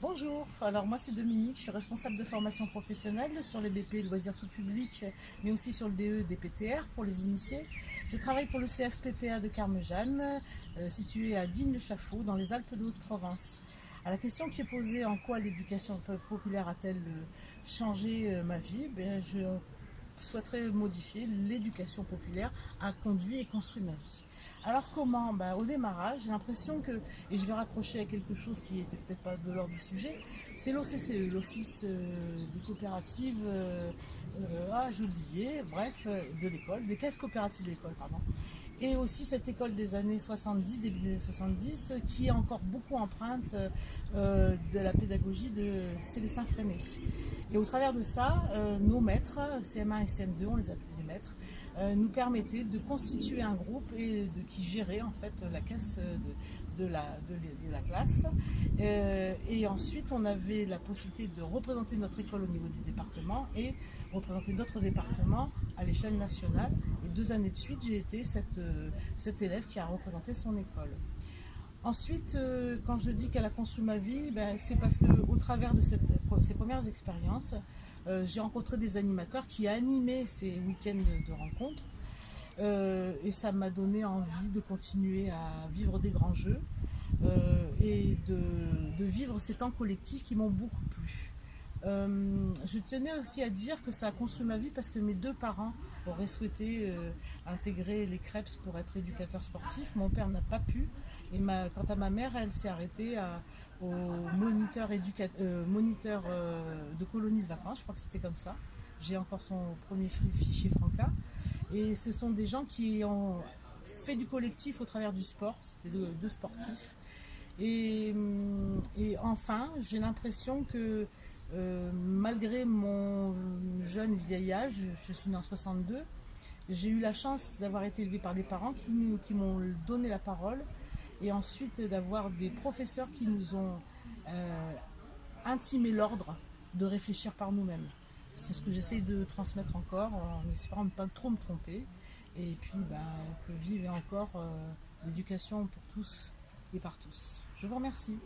Bonjour, alors moi c'est Dominique, je suis responsable de formation professionnelle sur les BP, loisirs tout public, mais aussi sur le DE des PTR pour les initiés. Je travaille pour le CFPPA de Carmejeanne, situé à Digne-le-Chaffaud, dans les Alpes de Haute-Provence. À la question qui est posée, en quoi l'éducation populaire a-t-elle changé ma vie, je souhaiterais modifier. L'éducation populaire a conduit et construit ma vie. Alors comment? Au démarrage, j'ai l'impression que, et je vais raccrocher à quelque chose qui n'était peut-être pas de l'ordre du sujet, c'est l'OCCE, l'Office des coopératives, j'ai oublié, bref, de l'école, des caisses coopératives de l'école, pardon. Et aussi cette école des années 70, début des années 70, qui est encore beaucoup empreinte de la pédagogie de Célestin Freinet. Et au travers de ça, nos maîtres, CM1 et CM2, on les appelait les maîtres, nous permettaient de constituer un groupe qui gérait en fait la caisse de la classe. Et ensuite, on avait la possibilité de représenter notre école au niveau du département et représenter notre département à l'échelle nationale. Et 2 années de suite, j'ai été cet élève qui a représenté son école. Ensuite, quand je dis qu'elle a construit ma vie, c'est parce qu'au travers de ces premières expériences, j'ai rencontré des animateurs qui animaient ces week-ends de rencontres. Et ça m'a donné envie de continuer à vivre des grands jeux et de vivre ces temps collectifs qui m'ont beaucoup plu. Je tenais aussi à dire que ça a construit ma vie parce que mes deux parents auraient souhaité intégrer les CREPS pour être éducateur sportif. Mon père n'a pas pu. Et quant à ma mère, elle s'est arrêtée au moniteur de colonie de vacances, je crois que c'était comme ça. J'ai encore son premier fichier Franca. Et ce sont des gens qui ont fait du collectif au travers du sport. C'était deux sportifs. Et enfin, j'ai l'impression que malgré mon jeune vieil âge, je suis née en 62, j'ai eu la chance d'avoir été élevée par des parents qui m'ont donné la parole et ensuite d'avoir des professeurs qui nous ont intimé l'ordre de réfléchir par nous-mêmes. C'est ce que j'essaye de transmettre encore en espérant ne pas trop me tromper. Et puis que vive encore l'éducation pour tous et par tous. Je vous remercie.